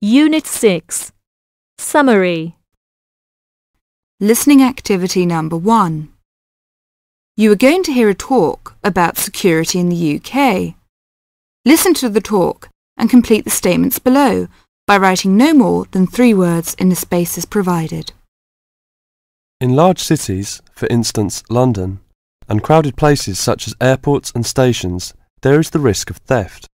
Unit 6. Summary. Listening activity number 1. You are going to hear a talk about security in the UK. Listen to the talk and complete the statements below by writing no more than 3 words in the spaces provided. In large cities, for instance London, and crowded places such as airports and stations, there is the risk of theft.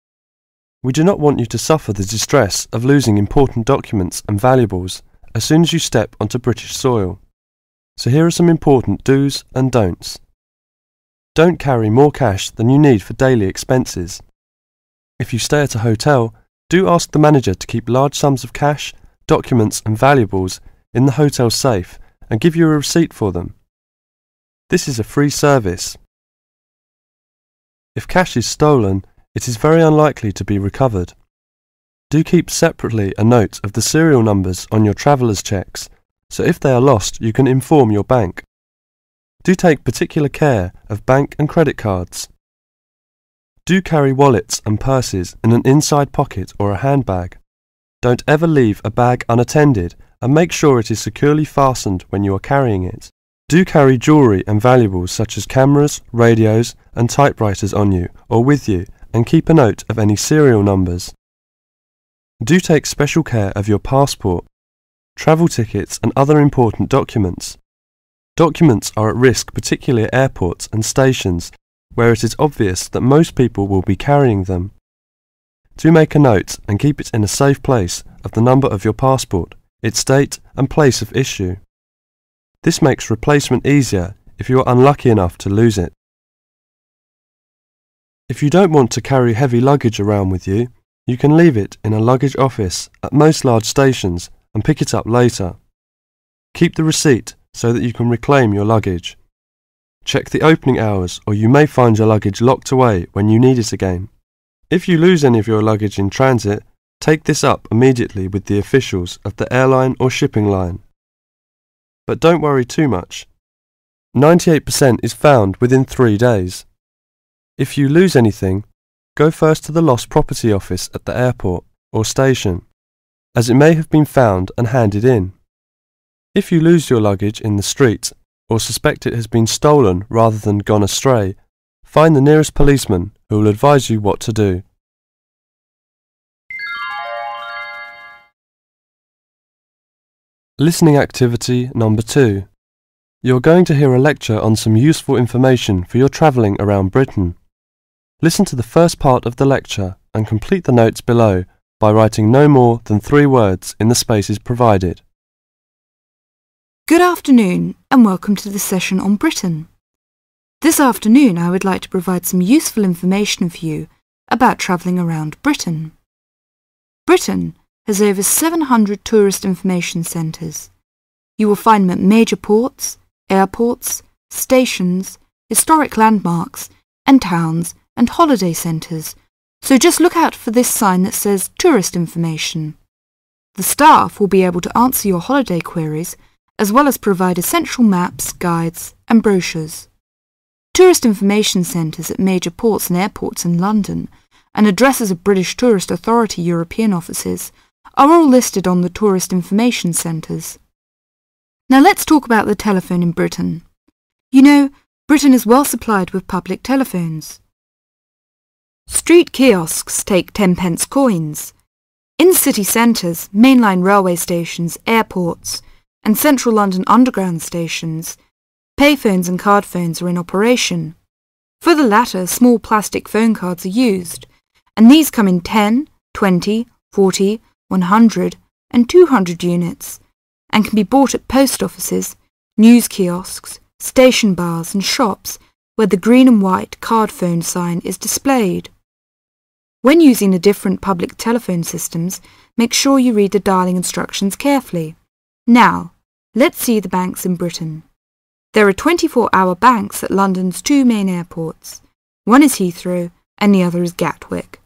We do not want you to suffer the distress of losing important documents and valuables as soon as you step onto British soil. So here are some important do's and don'ts. Don't carry more cash than you need for daily expenses. If you stay at a hotel, do ask the manager to keep large sums of cash, documents and valuables in the hotel safe and give you a receipt for them. This is a free service. If cash is stolen, it is very unlikely to be recovered. Do keep separately a note of the serial numbers on your traveller's checks, so if they are lost you can inform your bank. Do take particular care of bank and credit cards. Do carry wallets and purses in an inside pocket or a handbag. Don't ever leave a bag unattended and make sure it is securely fastened when you are carrying it. Do carry jewellery and valuables such as cameras, radios and typewriters on you or with you, and keep a note of any serial numbers. Do take special care of your passport, travel tickets and other important documents. Documents are at risk particularly at airports and stations where it is obvious that most people will be carrying them. Do make a note and keep it in a safe place of the number of your passport, its date and place of issue. This makes replacement easier if you are unlucky enough to lose it. If you don't want to carry heavy luggage around with you, you can leave it in a luggage office at most large stations and pick it up later. Keep the receipt so that you can reclaim your luggage. Check the opening hours or you may find your luggage locked away when you need it again. If you lose any of your luggage in transit, take this up immediately with the officials of the airline or shipping line. But don't worry too much. 98% is found within 3 days. If you lose anything, go first to the lost property office at the airport or station, as it may have been found and handed in. If you lose your luggage in the street or suspect it has been stolen rather than gone astray, find the nearest policeman who will advise you what to do. Listening activity number 2. You are going to hear a lecture on some useful information for your travelling around Britain. Listen to the first part of the lecture and complete the notes below by writing no more than 3 words in the spaces provided. Good afternoon and welcome to the session on Britain. This afternoon I would like to provide some useful information for you about travelling around Britain. Britain has over 700 tourist information centres. You will find them at major ports, airports, stations, historic landmarks and towns and holiday centres, so just look out for this sign that says Tourist Information. The staff will be able to answer your holiday queries as well as provide essential maps, guides and brochures. Tourist information centres at major ports and airports in London and addresses of British Tourist Authority European offices are all listed on the Tourist Information Centres. Now let's talk about the telephone in Britain. You know, Britain is well supplied with public telephones. Street kiosks take 10p coins. In city centres, mainline railway stations, airports and central London underground stations, payphones and card phones are in operation. For the latter, small plastic phone cards are used, and these come in 10, 20, 40, 100 and 200 units, and can be bought at post offices, news kiosks, station bars and shops where the green and white card phone sign is displayed. When using the different public telephone systems, make sure you read the dialing instructions carefully. Now, let's see the banks in Britain. There are 24-hour banks at London's two main airports. One is Heathrow and the other is Gatwick.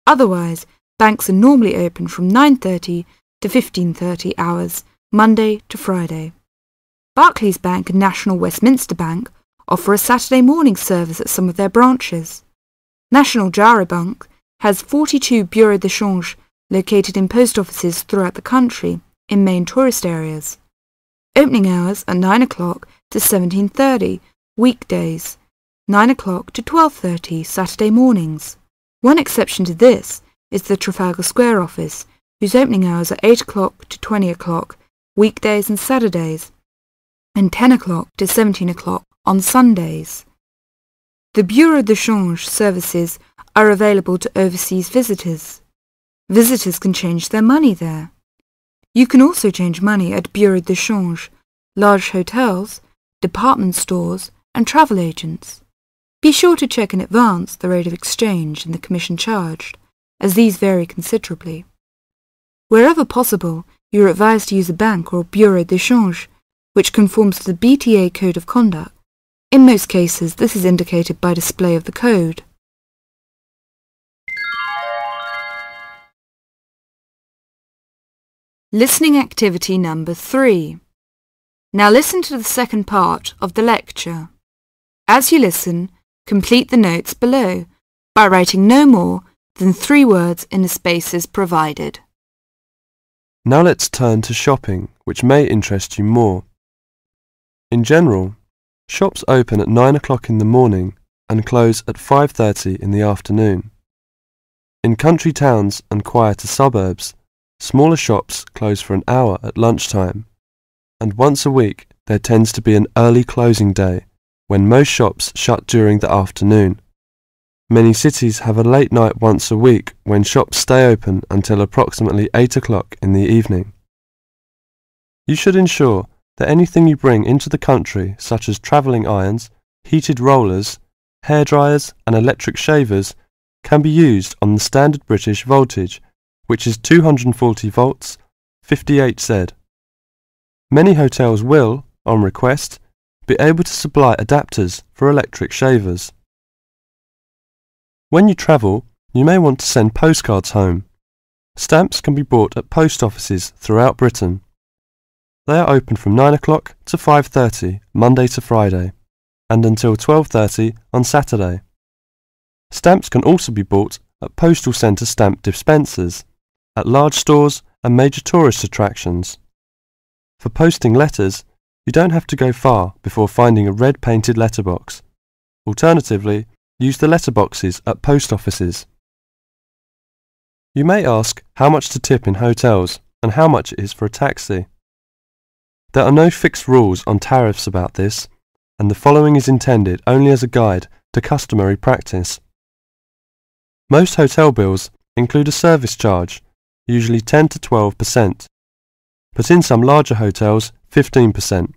Otherwise, banks are normally open from 9:30 to 15:30 hours, Monday to Friday. Barclays Bank and National Westminster Bank offer a Saturday morning service at some of their branches. National Jaro Bank has 42 bureaux de change located in post offices throughout the country in main tourist areas. Opening hours are 9 o'clock to 17:30 weekdays, 9 o'clock to 12:30 Saturday mornings. One exception to this is the Trafalgar Square office, whose opening hours are 8 o'clock to 20 o'clock weekdays and Saturdays, and 10 o'clock to 17 o'clock on Sundays. The Bureau de Change services are available to overseas visitors. Visitors can change their money there. You can also change money at Bureau de Change, large hotels, department stores and travel agents. Be sure to check in advance the rate of exchange and the commission charged, as these vary considerably. Wherever possible, you are advised to use a bank or Bureau de Change, which conforms to the BTA Code of Conduct. In most cases, this is indicated by display of the code. Listening activity number 3. Now listen to the second part of the lecture. As you listen, complete the notes below by writing no more than 3 words in the spaces provided. Now let's turn to shopping, which may interest you more. In general, shops open at 9 o'clock in the morning and close at 5:30 in the afternoon. In country towns and quieter suburbs, smaller shops close for an hour at lunchtime, and once a week there tends to be an early closing day when most shops shut during the afternoon. Many cities have a late night once a week when shops stay open until approximately 8 o'clock in the evening. You should ensure that anything you bring into the country, such as travelling irons, heated rollers, hair dryers and electric shavers, can be used on the standard British voltage, which is 240 volts, 58 Z. Many hotels will, on request, be able to supply adapters for electric shavers. When you travel, you may want to send postcards home. Stamps can be bought at post offices throughout Britain. They are open from 9 o'clock to 5:30 Monday to Friday, and until 12:30 on Saturday. Stamps can also be bought at postal centre stamp dispensers, at large stores and major tourist attractions. For posting letters, you don't have to go far before finding a red painted letterbox. Alternatively, use the letterboxes at post offices. You may ask how much to tip in hotels and how much it is for a taxi. There are no fixed rules on tariffs about this, and the following is intended only as a guide to customary practice. Most hotel bills include a service charge, usually 10 to 12%, but in some larger hotels 15%.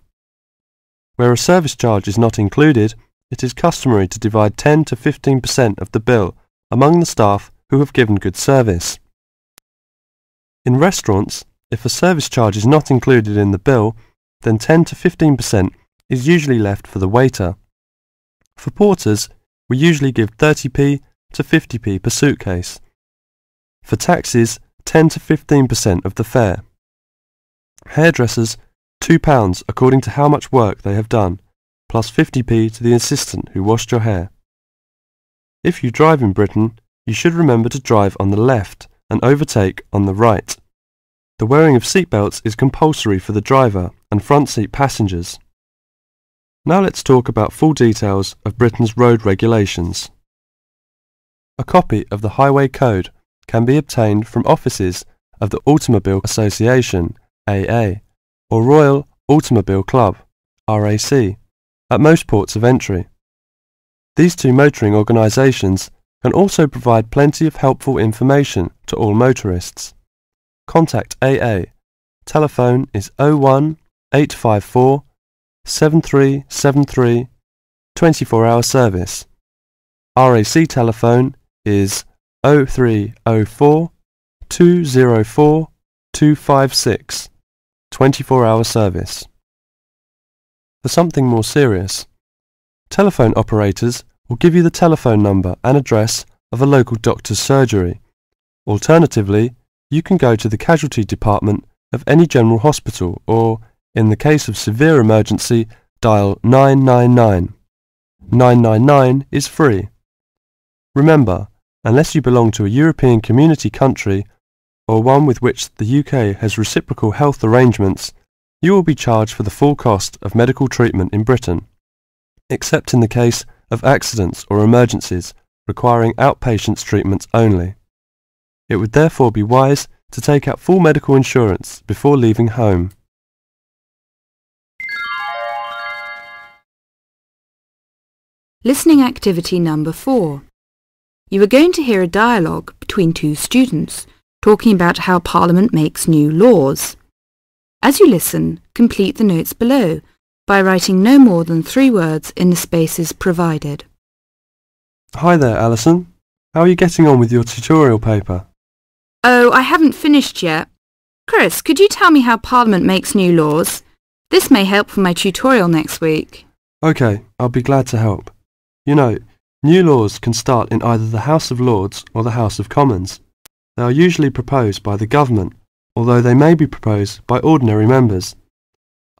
Where a service charge is not included, it is customary to divide 10 to 15% of the bill among the staff who have given good service. In restaurants, if a service charge is not included in the bill, then 10 to 15% is usually left for the waiter. For porters, we usually give 30p to 50p per suitcase. For taxis, 10 to 15% of the fare. Hairdressers, £2 according to how much work they have done, plus 50p to the assistant who washed your hair. If you drive in Britain, you should remember to drive on the left and overtake on the right. The wearing of seatbelts is compulsory for the driver and front seat passengers. Now let's talk about full details of Britain's road regulations. A copy of the Highway Code can be obtained from offices of the Automobile Association, AA, or Royal Automobile Club, RAC, at most ports of entry. These two motoring organisations can also provide plenty of helpful information to all motorists. Contact AA. Telephone is 01 854 7373, 24-hour service. RAC telephone is 0304 204 256, 24-hour service. For something more serious, telephone operators will give you the telephone number and address of a local doctor's surgery. Alternatively, you can go to the casualty department of any general hospital or, in the case of severe emergency, dial 999. 999 is free. Remember, unless you belong to a European Community country or one with which the UK has reciprocal health arrangements, you will be charged for the full cost of medical treatment in Britain, except in the case of accidents or emergencies requiring outpatients treatments only. It would therefore be wise to take out full medical insurance before leaving home. Listening activity number 4. You are going to hear a dialogue between two students talking about how Parliament makes new laws. As you listen, complete the notes below by writing no more than 3 words in the spaces provided. Hi there, Alison. How are you getting on with your tutorial paper? Oh, I haven't finished yet. Chris, could you tell me how Parliament makes new laws? This may help for my tutorial next week. OK, I'll be glad to help. You know, new laws can start in either the House of Lords or the House of Commons. They are usually proposed by the government, although they may be proposed by ordinary members.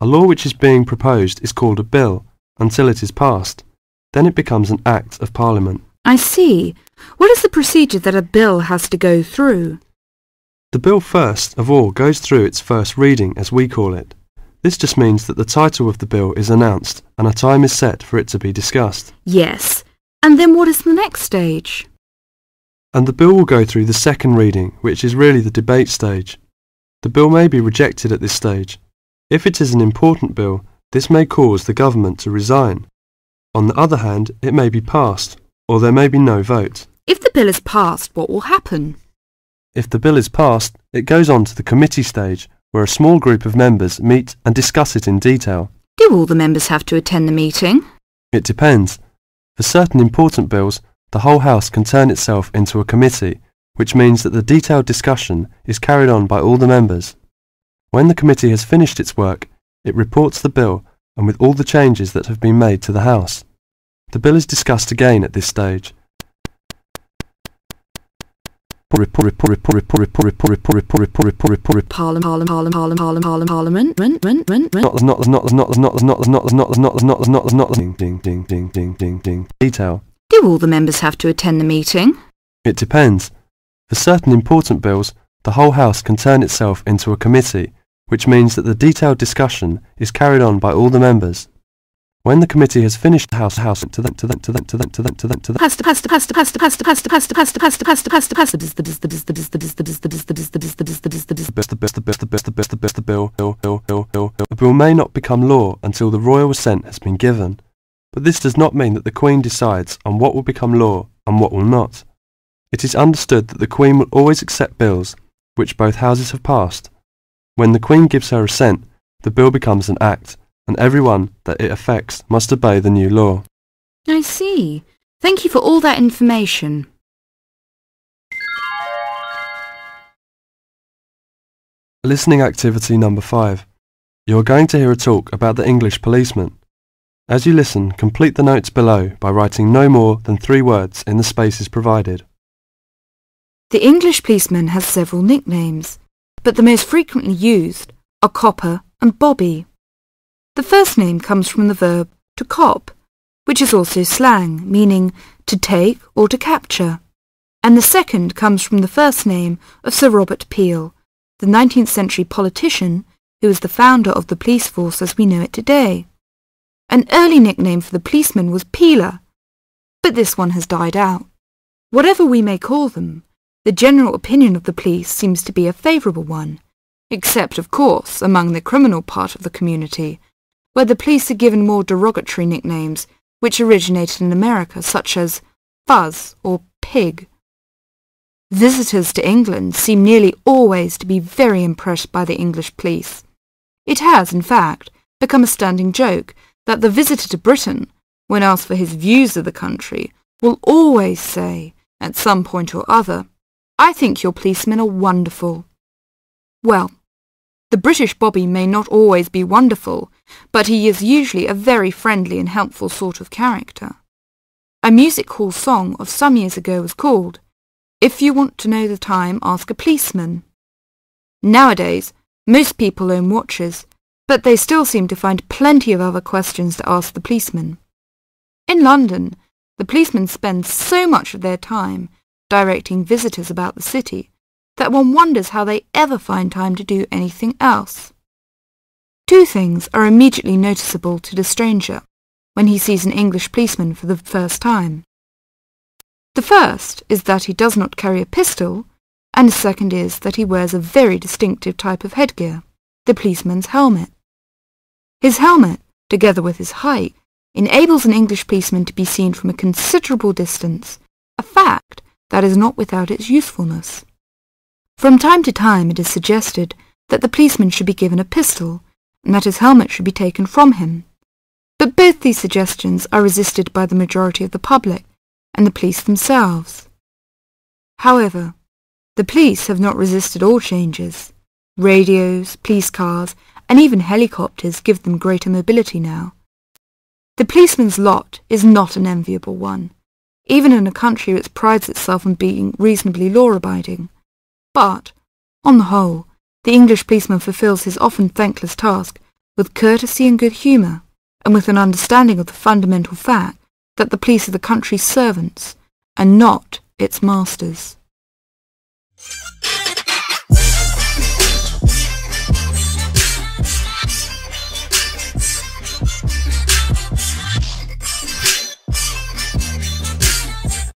A law which is being proposed is called a bill until it is passed. Then it becomes an Act of Parliament. I see. What is the procedure that a bill has to go through? The bill first of all goes through its first reading, as we call it. This just means that the title of the bill is announced and a time is set for it to be discussed. Yes. And then what is the next stage? And the bill will go through the second reading, which is really the debate stage. The bill may be rejected at this stage. If it is an important bill, this may cause the government to resign. On the other hand, it may be passed, or there may be no vote. If the bill is passed, what will happen? If the bill is passed, it goes on to the committee stage, where a small group of members meet and discuss it in detail. Do all the members have to attend the meeting? It depends. For certain important bills, the whole House can turn itself into a committee, which means that the detailed discussion is carried on by all the members. When the committee has finished its work, it reports the bill and with all the changes that have been made to the House. The bill is discussed again at this stage. Detail. Do all the members have to attend the meeting? It depends. For certain important bills, the whole House can turn itself into a committee, which means that the detailed discussion is carried on by all the members. When the committee has finished the House the bill may not become law until the royal assent has been given, but this does not mean that the Queen decides on what will become law and what will not. It is understood that the Queen will always accept bills which both houses have passed. When the Queen gives her assent, the bill becomes an act, and everyone that it affects must obey the new law. I see. Thank you for all that information. Listening activity number 5. You are going to hear a talk about the English policeman. As you listen, complete the notes below by writing no more than 3 words in the spaces provided. The English policeman has several nicknames, but the most frequently used are Copper and Bobby. The first name comes from the verb to cop, which is also slang, meaning to take or to capture. And the second comes from the first name of Sir Robert Peel, the 19th century politician who was the founder of the police force as we know it today. An early nickname for the policeman was Peeler, but this one has died out. Whatever we may call them, the general opinion of the police seems to be a favourable one, except, of course, among the criminal part of the community, where the police are given more derogatory nicknames which originated in America, such as Fuzz or Pig. Visitors to England seem nearly always to be very impressed by the English police. It has, in fact, become a standing joke that the visitor to Britain, when asked for his views of the country, will always say, at some point or other, I think your policemen are wonderful. Well, the British Bobby may not always be wonderful, but he is usually a very friendly and helpful sort of character. A music hall song of some years ago was called, "If you want to know the time, ask a policeman." Nowadays, most people own watches, but they still seem to find plenty of other questions to ask the policeman. In London, the policemen spend so much of their time directing visitors about the city that one wonders how they ever find time to do anything else. Two things are immediately noticeable to the stranger when he sees an English policeman for the first time. The first is that he does not carry a pistol, and the second is that he wears a very distinctive type of headgear, the policeman's helmet. His helmet, together with his height, enables an English policeman to be seen from a considerable distance, a fact that is not without its usefulness. From time to time it is suggested that the policeman should be given a pistol, and that his helmet should be taken from him. But both these suggestions are resisted by the majority of the public and the police themselves. However, the police have not resisted all changes. Radios, police cars, and even helicopters give them greater mobility now. The policeman's lot is not an enviable one, even in a country which prides itself on being reasonably law-abiding. But, on the whole, the English policeman fulfills his often thankless task with courtesy and good humour, and with an understanding of the fundamental fact that the police are the country's servants, and not its masters.